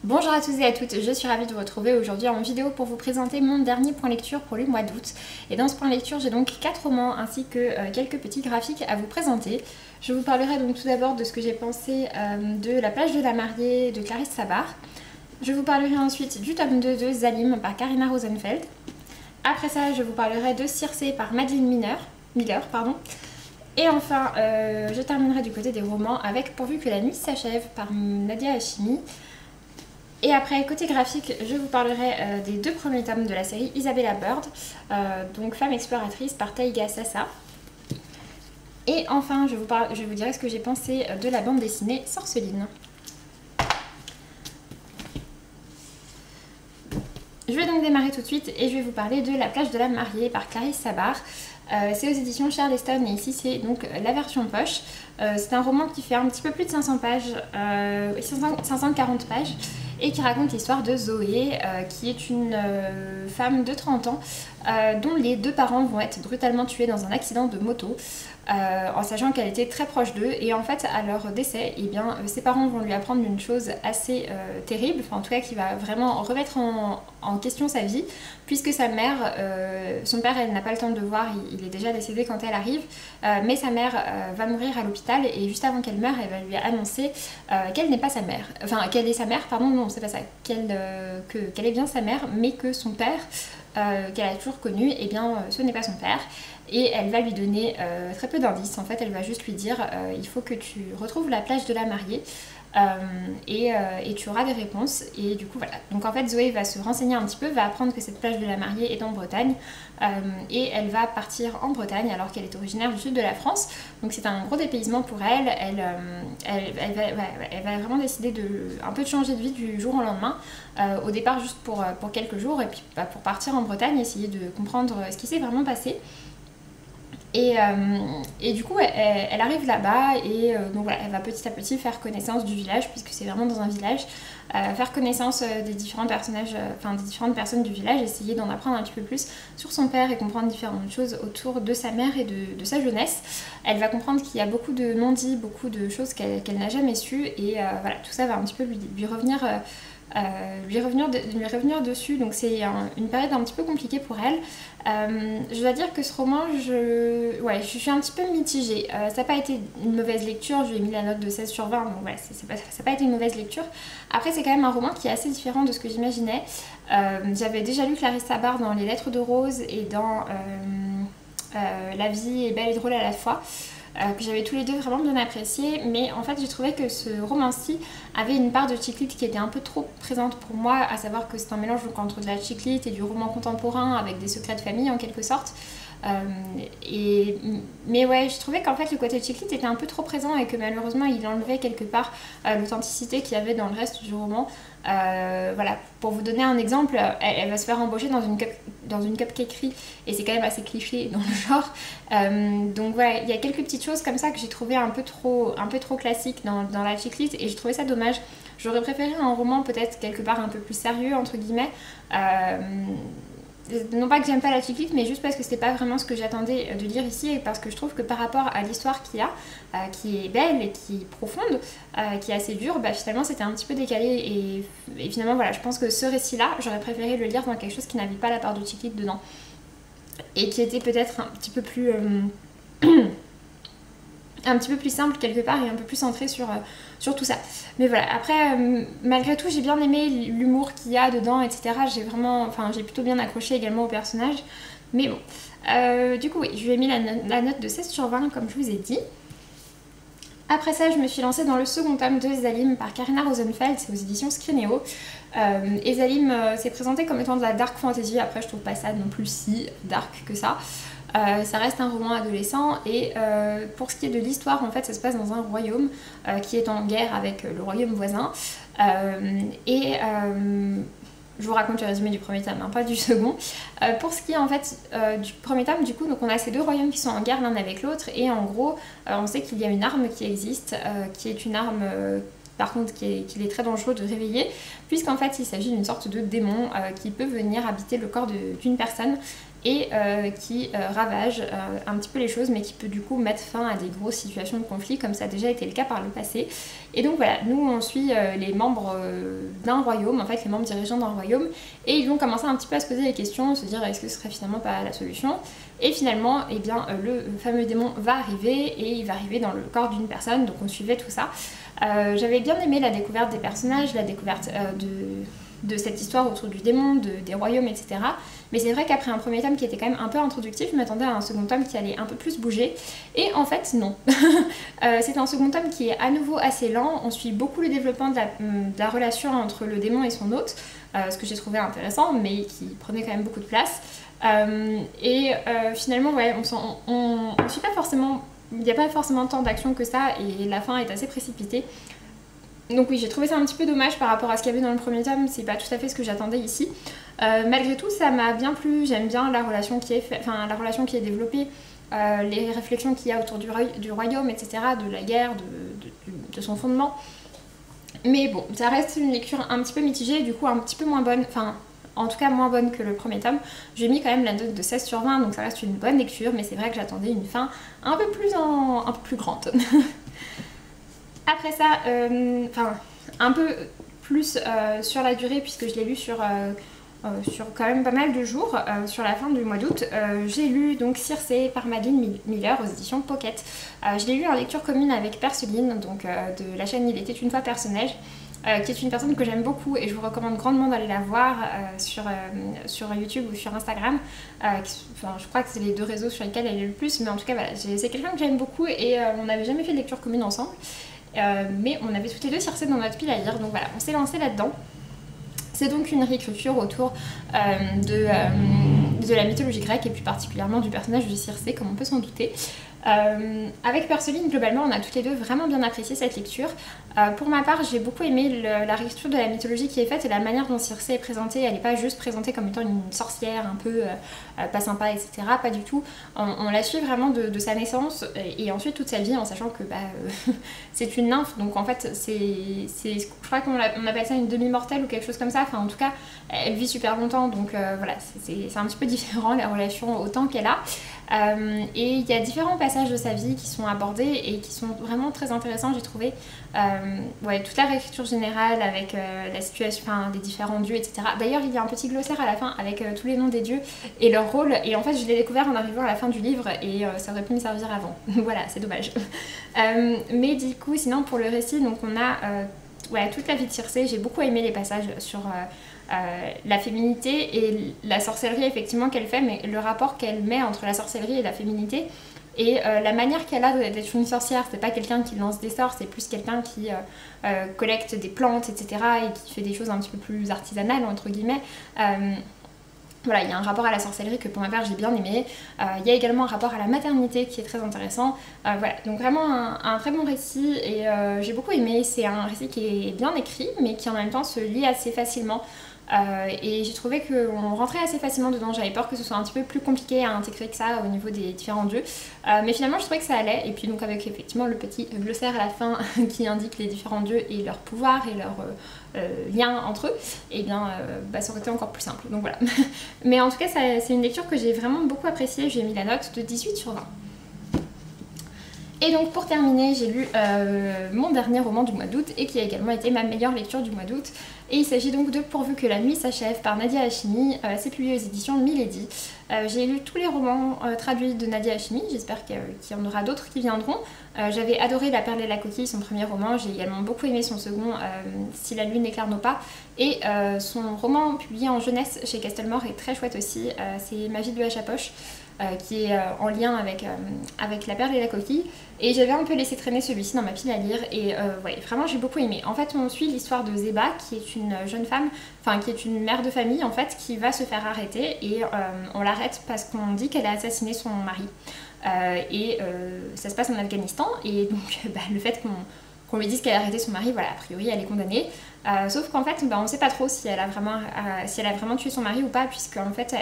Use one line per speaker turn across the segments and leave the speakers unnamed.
Bonjour à tous et à toutes, je suis ravie de vous retrouver aujourd'hui en vidéo pour vous présenter mon dernier point lecture pour le mois d'août. Et dans ce point lecture, j'ai donc 4 romans ainsi que quelques petits graphiques à vous présenter. Je vous parlerai donc tout d'abord de ce que j'ai pensé de La plage de la mariée de Clarisse Sabart. Je vous parlerai ensuite du tome 2 de Zalim par Karina Rosenfeld. Après ça, je vous parlerai de Circé par Madeleine Miller. Et enfin, je terminerai du côté des romans avec Pourvu que la nuit s'achève par Nadia Hachimi. Et après, côté graphique, je vous parlerai des 2 premiers tomes de la série Isabella Bird, donc Femme exploratrice par Taïga Sassa. Et enfin, je vous dirai ce que j'ai pensé de la bande dessinée Sorceline. Je vais donc démarrer tout de suite et je vais vous parler de La plage de la mariée par Clarisse Sabart. C'est aux éditions Charleston et ici c'est donc la version poche. C'est un roman qui fait un petit peu plus de 500 pages, 540 pages et qui raconte l'histoire de Zoé qui est une femme de 30 ans dont les 2 parents vont être brutalement tués dans un accident de moto. En sachant qu'elle était très proche d'eux et en fait à leur décès, eh bien, ses parents vont lui apprendre une chose assez terrible, enfin en tout cas qui va vraiment remettre en question sa vie, puisque sa mère, son père elle n'a pas le temps de le voir, il est déjà décédé quand elle arrive, mais sa mère va mourir à l'hôpital et juste avant qu'elle meure, elle va lui annoncer qu'elle n'est pas sa mère, enfin qu'elle est sa mère, pardon, non c'est pas ça, qu'elle est bien sa mère, mais que son père, qu'elle a toujours connu, eh bien ce n'est pas son père. Et elle va lui donner très peu d'indices. En fait, elle va juste lui dire il faut que tu retrouves la plage de la mariée et tu auras des réponses. Et du coup, voilà. Donc en fait, Zoé va se renseigner un petit peu, va apprendre que cette plage de la mariée est en Bretagne et elle va partir en Bretagne alors qu'elle est originaire du sud de la France. Donc c'est un gros dépaysement pour elle. Elle va vraiment décider un peu de changer de vie du jour au lendemain. Au départ, juste pour quelques jours et puis pour partir en Bretagne, essayer de comprendre ce qui s'est vraiment passé. Et du coup, elle arrive là-bas et donc voilà, elle va petit à petit faire connaissance du village, puisque c'est vraiment dans un village, faire connaissance des différents personnages, des différentes personnes du village, essayer d'en apprendre un petit peu plus sur son père et comprendre différentes choses autour de sa mère et de sa jeunesse. Elle va comprendre qu'il y a beaucoup de non-dits, beaucoup de choses qu'elle n'a jamais su et voilà, tout ça va un petit peu lui revenir. Lui revenir dessus, donc c'est une période un petit peu compliquée pour elle. Je dois dire que ce roman, je suis un petit peu mitigée. Ça n'a pas été une mauvaise lecture, je lui ai mis la note de 16 sur 20, donc voilà, ça n'a pas été une mauvaise lecture. Après, c'est quand même un roman qui est assez différent de ce que j'imaginais. J'avais déjà lu Clarisse Sabart dans Les Lettres de Rose et dans La vie est belle et drôle à la fois. Que j'avais tous les 2 vraiment bien apprécié, mais en fait j'ai trouvé que ce roman-ci avait une part de chick lit qui était un peu trop présente pour moi, à savoir que c'est un mélange donc, entre de la chick lit et du roman contemporain avec des secrets de famille en quelque sorte. Mais ouais, je trouvais qu'en fait le côté chick lit était un peu trop présent et que malheureusement il enlevait quelque part l'authenticité qu'il y avait dans le reste du roman. Voilà, pour vous donner un exemple, elle va se faire embaucher dans une cupcakerie et c'est quand même assez cliché dans le genre. Donc voilà, il y a quelques petites choses comme ça que j'ai trouvé un peu trop classiques dans la chick lit et j'ai trouvé ça dommage. J'aurais préféré un roman peut-être quelque part un peu plus sérieux entre guillemets. Non pas que j'aime pas la chick lit, mais juste parce que c'était pas vraiment ce que j'attendais de lire ici et parce que je trouve que par rapport à l'histoire qu'il y a, qui est belle et qui est profonde, qui est assez dure, finalement c'était un petit peu décalé et finalement voilà, je pense que ce récit-là, j'aurais préféré le lire dans quelque chose qui n'avait pas la part de chick lit dedans et qui était peut-être un petit peu plus un petit peu plus simple quelque part et un peu plus centré sur tout ça. Mais voilà, après, malgré tout, j'ai bien aimé l'humour qu'il y a dedans, etc. J'ai plutôt bien accroché également au personnage. Mais bon, du coup, oui, je lui ai mis la note de 16 sur 20, comme je vous ai dit. Après ça, je me suis lancée dans le second tome de Zalim par Karina Rosenfeld, c'est aux éditions Scrinéo. Et Zalim s'est présenté comme étant de la dark fantasy, après je trouve pas ça non plus si dark que ça. Ça reste un roman adolescent et pour ce qui est de l'histoire, en fait, ça se passe dans un royaume qui est en guerre avec le royaume voisin. Je vous raconte le résumé du premier tome, hein, pas du second. Pour ce qui est en fait du premier tome, du coup, donc on a ces 2 royaumes qui sont en guerre l'un avec l'autre et en gros, on sait qu'il y a une arme qui existe, qui est une arme par contre qu'il est très dangereux de réveiller, puisqu'en fait il s'agit d'une sorte de démon qui peut venir habiter le corps d'une personne et qui ravage un petit peu les choses, mais qui peut du coup mettre fin à des grosses situations de conflit comme ça a déjà été le cas par le passé. Et donc voilà, nous on suit les membres d'un royaume, en fait les membres dirigeants d'un royaume, et ils vont commencer un petit peu à se poser des questions, se dire est-ce que ce serait finalement pas la solution. Et finalement, eh bien, le fameux démon va arriver, et il va arriver dans le corps d'une personne, donc on suivait tout ça. J'avais bien aimé la découverte des personnages, la découverte de cette histoire autour du démon, des royaumes, etc. Mais c'est vrai qu'après un premier tome qui était quand même un peu introductictif, je m'attendais à un second tome qui allait un peu plus bouger. Et en fait, non. C'est un second tome qui est à nouveau assez lent. On suit beaucoup le développement de la relation entre le démon et son hôte, ce que j'ai trouvé intéressant, mais qui prenait quand même beaucoup de place. Finalement, ouais, on suit pas forcément... Il n'y a pas forcément tant d'action que ça, et la fin est assez précipitée. Donc oui, j'ai trouvé ça un petit peu dommage par rapport à ce qu'il y avait dans le premier tome, c'est pas tout à fait ce que j'attendais ici. Malgré tout, ça m'a bien plu, j'aime bien la relation qui est développée, les réflexions qu'il y a autour du royaume, etc., de la guerre, de son fondement. Mais bon, ça reste une lecture un petit peu mitigée, du coup un petit peu moins bonne, enfin en tout cas moins bonne que le premier tome. J'ai mis quand même la note de 16/20, donc ça reste une bonne lecture, mais c'est vrai que j'attendais une fin un peu plus grande. Après ça, un peu plus sur la durée, puisque je l'ai lu sur quand même pas mal de jours, sur la fin du mois d'août, j'ai lu donc Circé par Madeline Miller aux éditions Pocket. Je l'ai lu en lecture commune avec Perceline, donc de la chaîne Il était une fois Personnage, qui est une personne que j'aime beaucoup et je vous recommande grandement d'aller la voir sur YouTube ou sur Instagram. Je crois que c'est les deux réseaux sur lesquels elle est le plus, mais en tout cas voilà, c'est quelqu'un que j'aime beaucoup et on n'avait jamais fait de lecture commune ensemble. Mais on avait toutes les deux Circé dans notre pile à lire, donc voilà, on s'est lancé là-dedans. C'est donc une réécriture autour de la mythologie grecque et plus particulièrement du personnage de Circé, comme on peut s'en douter. Avec Perceline, globalement, on a toutes les deux vraiment bien apprécié cette lecture. Pour ma part, j'ai beaucoup aimé la réécriture de la mythologie qui est faite et la manière dont Circé est présentée. Elle n'est pas juste présentée comme étant une sorcière un peu pas sympa, etc. Pas du tout. On la suit vraiment de sa naissance et ensuite toute sa vie en sachant que c'est une nymphe. Donc en fait, je crois qu'on appelle ça une demi-mortelle ou quelque chose comme ça. Enfin, en tout cas, elle vit super longtemps. Donc voilà, c'est un petit peu différent la relation au temps qu'elle a. Et il y a différents passages de sa vie qui sont abordés et qui sont vraiment très intéressants, j'ai trouvé. Toute la réécriture générale avec la situation, des différents dieux, etc. D'ailleurs, il y a un petit glossaire à la fin avec tous les noms des dieux et leur rôle. Et en fait, je l'ai découvert en arrivant à la fin du livre et ça aurait pu me servir avant. Voilà, c'est dommage. Mais du coup, sinon, pour le récit, donc on a toute la vie de Circé. J'ai beaucoup aimé les passages sur la féminité et la sorcellerie effectivement qu'elle fait, mais le rapport qu'elle met entre la sorcellerie et la féminité et la manière qu'elle a d'être une sorcière. C'est pas quelqu'un qui lance des sorts, c'est plus quelqu'un qui collecte des plantes, etc. et qui fait des choses un petit peu plus artisanales entre guillemets. Voilà, il y a un rapport à la sorcellerie que pour ma part j'ai bien aimé. Il y a également un rapport à la maternité qui est très intéressant. Voilà, donc vraiment un très bon récit et j'ai beaucoup aimé. C'est un récit qui est bien écrit mais qui en même temps se lit assez facilement. Et j'ai trouvé qu'on rentrait assez facilement dedans. J'avais peur que ce soit un petit peu plus compliqué à intégrer que ça au niveau des différents dieux, mais finalement je trouvais que ça allait. Et puis donc avec effectivement le petit glossaire à la fin qui indique les différents dieux et leurs pouvoirs et leurs liens entre eux, et bien ça aurait été encore plus simple, donc voilà. Mais en tout cas c'est une lecture que j'ai vraiment beaucoup appréciée. J'ai mis la note de 18/20. Et donc pour terminer, j'ai lu mon dernier roman du mois d'août et qui a également été ma meilleure lecture du mois d'août. Et il s'agit donc de Pourvu que la nuit s'achève par Nadia Hachimi. C'est publié aux éditions Milady. J'ai lu tous les romans traduits de Nadia Hachimi, j'espère qu'il y en aura d'autres qui viendront. J'avais adoré La Perle et la Coquille, son premier roman. J'ai également beaucoup aimé son second, Si la lune n'éclaire nos pas. Et son roman publié en jeunesse chez Castelmore est très chouette aussi. C'est Ma vie de hache à poche. Qui est en lien avec La Perle et la Coquille, et j'avais un peu laissé traîner celui-ci dans ma pile à lire et vraiment j'ai beaucoup aimé. En fait on suit l'histoire de Zeba qui est une jeune femme, qui est une mère de famille en fait, qui va se faire arrêter et on l'arrête parce qu'on dit qu'elle a assassiné son mari ça se passe en Afghanistan et donc le fait qu'on lui dise qu'elle a arrêté son mari, voilà, a priori elle est condamnée. Sauf qu'en fait, on ne sait pas trop si elle a vraiment tué son mari ou pas, puisqu'en fait,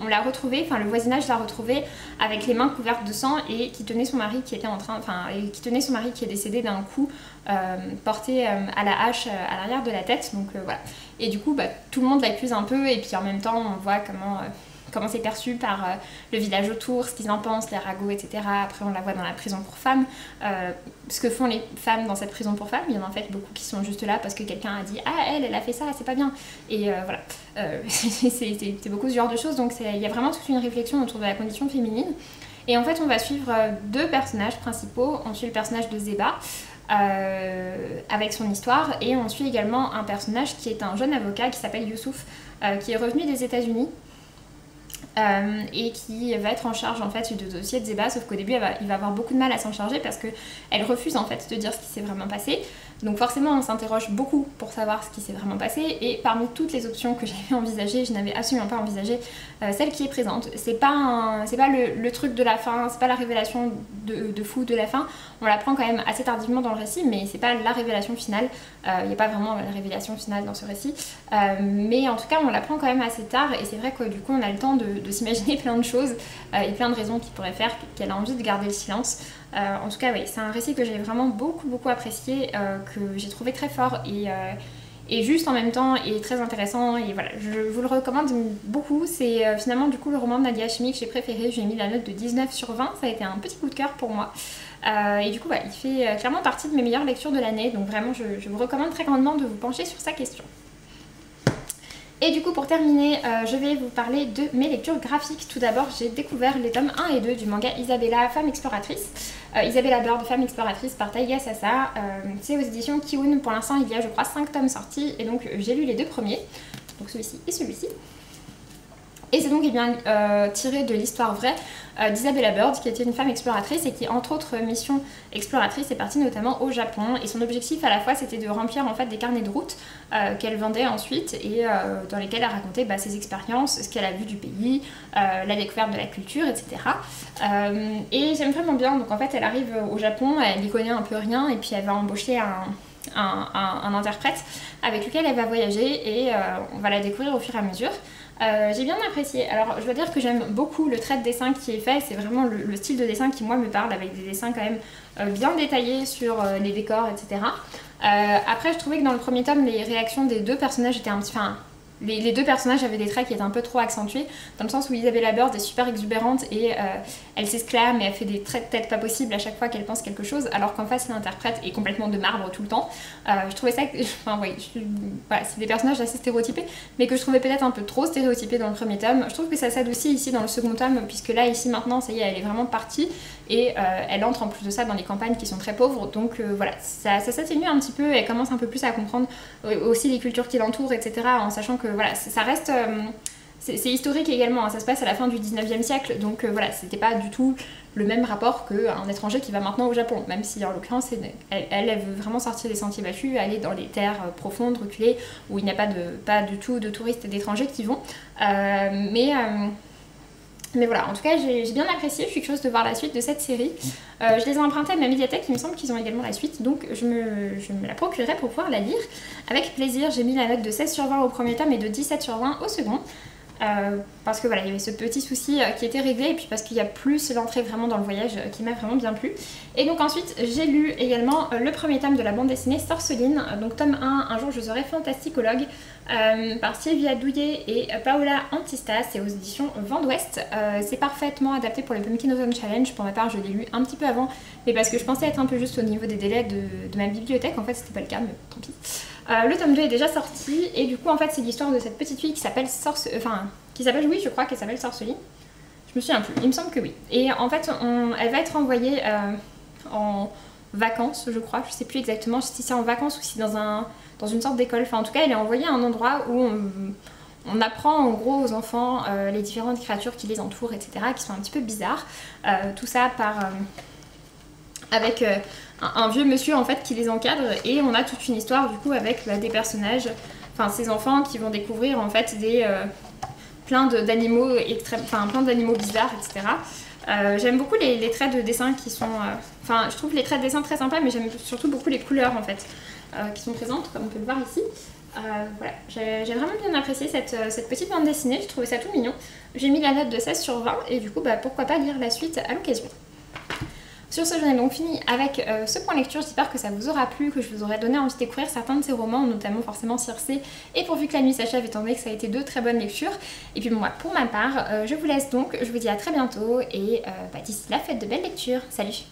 on l'a retrouvée, le voisinage l'a retrouvée avec les mains couvertes de sang et qui tenait son mari qui est décédé d'un coup porté à la hache à l'arrière de la tête. Donc voilà. Et du coup, tout le monde l'accuse un peu et puis en même temps, on voit comment comment c'est perçu par le village autour, ce qu'ils en pensent, les ragots, etc. Après on la voit dans la prison pour femmes, ce que font les femmes dans cette prison pour femmes. Il y en a en fait beaucoup qui sont juste là parce que quelqu'un a dit « Ah, elle a fait ça, c'est pas bien ». Et voilà, c'est beaucoup ce genre de choses. Donc il y a vraiment toute une réflexion autour de la condition féminine. Et en fait on va suivre deux personnages principaux. On suit le personnage de Zeba, avec son histoire, et on suit également un personnage qui est un jeune avocat qui s'appelle Youssouf, qui est revenu des États-Unis et qui va être en charge en fait du dossier de Zeba, sauf qu'au début il va avoir beaucoup de mal à s'en charger parce qu'elle refuse en fait de dire ce qui s'est vraiment passé. Donc forcément on s'interroge beaucoup pour savoir ce qui s'est vraiment passé, et parmi toutes les options que j'avais envisagées, je n'avais absolument pas envisagé celle qui est présente. C'est pas le truc de la fin, c'est pas la révélation de fou de la fin, on la prend quand même assez tardivement dans le récit, mais c'est pas la révélation finale, il n'y a pas vraiment la révélation finale dans ce récit, mais en tout cas on la prend quand même assez tard, et c'est vrai que du coup on a le temps de s'imaginer plein de choses et plein de raisons qui pourraient faire qu'elle a envie de garder le silence. En tout cas oui, c'est un récit que j'ai vraiment beaucoup apprécié, que j'ai trouvé très fort et juste en même temps et très intéressant, et voilà, je vous le recommande beaucoup. C'est finalement du coup le roman de Nadia Hachemi que j'ai préféré, j'ai mis la note de 19/20, ça a été un petit coup de cœur pour moi. Et du coup il fait clairement partie de mes meilleures lectures de l'année, donc vraiment je vous recommande très grandement de vous pencher sur sa question. Et du coup pour terminer, je vais vous parler de mes lectures graphiques. Tout d'abord j'ai découvert les tomes 1 et 2 du manga Isabella, Femme Exploratrice. Isabella Bird, Femme Exploratrice par Taiga Sasa. C'est aux éditions Kiun. Pour l'instant il y a je crois 5 tomes sortis, et donc j'ai lu les deux premiers, donc celui-ci et celui-ci. Et c'est donc tiré de l'histoire vraie d'Isabella Bird, qui était une femme exploratrice et qui, entre autres missions exploratrices, est partie notamment au Japon. Et son objectif à la fois c'était de remplir en fait des carnets de route qu'elle vendait ensuite, et dans lesquels elle racontait ses expériences, ce qu'elle a vu du pays, la découverte de la culture, etc. Et j'aime vraiment bien. Donc en fait elle arrive au Japon, elle n'y connaît un peu rien, et puis elle va embaucher un interprète avec lequel elle va voyager, et on va la découvrir au fur et à mesure. J'ai bien apprécié. Alors je dois dire que j'aime beaucoup le trait de dessin qui est fait, c'est vraiment le style de dessin qui moi me parle, avec des dessins quand même bien détaillés sur les décors, etc. Après je trouvais que dans le premier tome les réactions des deux personnages étaient un petit... Enfin, les deux personnages avaient des traits qui étaient un peu trop accentués, dans le sens où Isabella Bird est super exubérante et elle s'exclame et elle fait des traits de tête pas possibles à chaque fois qu'elle pense quelque chose, alors qu'en face l'interprète est complètement de marbre tout le temps. Je trouvais ça... Enfin oui, voilà, c'est des personnages assez stéréotypés, mais que je trouvais peut-être un peu trop stéréotypés dans le premier tome. Je trouve que ça s'adoucit ici dans le second tome, puisque là, ici, maintenant, ça y est, elle est vraiment partie, et elle entre en plus de ça dans les campagnes qui sont très pauvres, donc voilà, ça s'atténue un petit peu, elle commence un peu plus à comprendre aussi les cultures qui l'entourent, etc., en sachant que voilà, ça reste... c'est historique également, hein, ça se passe à la fin du 19e siècle, donc voilà, c'était pas du tout le même rapport qu'un étranger qui va maintenant au Japon, même si en l'occurrence elle veut vraiment sortir des sentiers battus, aller dans les terres profondes, reculées, où il n'y a pas du tout de touristes et d'étrangers qui vont, mais voilà, en tout cas j'ai bien apprécié, je suis curieuse de voir la suite de cette série. Je les ai empruntés à ma médiathèque, il me semble qu'ils ont également la suite, donc je me la procurerai pour pouvoir la lire avec plaisir. J'ai mis la note de 16/20 au premier tome et de 17/20 au second. Parce que voilà, il y avait ce petit souci qui était réglé, et puis parce qu'il y a plus l'entrée vraiment dans le voyage qui m'a vraiment bien plu. Et donc ensuite j'ai lu également le premier tome de la bande dessinée Sorceline, donc tome 1, Un jour je serai fantasticologue, par Sylvia Douillet et Paola Antista, c'est aux éditions Vent d'Ouest. C'est parfaitement adapté pour le Pumpkin Autumn Challenge. Pour ma part je l'ai lu un petit peu avant, mais parce que je pensais être un peu juste au niveau des délais de ma bibliothèque, en fait c'était pas le cas, mais tant pis. Le tome 2 est déjà sorti, et du coup en fait c'est l'histoire de cette petite fille qui s'appelle oui, je crois qu'elle s'appelle Sorceline. Je me souviens plus, il me semble que oui. Et en fait elle va être envoyée en vacances, je crois, je sais plus exactement si c'est en vacances ou si dans une sorte d'école. Enfin en tout cas elle est envoyée à un endroit où on apprend en gros aux enfants les différentes créatures qui les entourent, etc., qui sont un petit peu bizarres. Tout ça avec un vieux monsieur en fait qui les encadre, et on a toute une histoire du coup avec des personnages, enfin ces enfants qui vont découvrir en fait plein d'animaux bizarres, etc. J'aime beaucoup les traits de dessin qui sont... Enfin je trouve les traits de dessin très sympas, mais j'aime surtout beaucoup les couleurs en fait qui sont présentes, comme on peut le voir ici. Voilà, j'ai vraiment bien apprécié cette petite bande dessinée, j'ai trouvé ça tout mignon. J'ai mis la note de 16/20, et du coup pourquoi pas lire la suite à l'occasion. Sur ce, j'en ai donc fini avec ce point lecture. J'espère que ça vous aura plu, que je vous aurai donné envie de découvrir certains de ces romans, notamment forcément Circé et Pourvu que la nuit s'achève, étant donné que ça a été de très bonnes lectures. Et puis moi, pour ma part, je vous laisse donc, je vous dis à très bientôt et d'ici là, faites de belles lectures. Salut!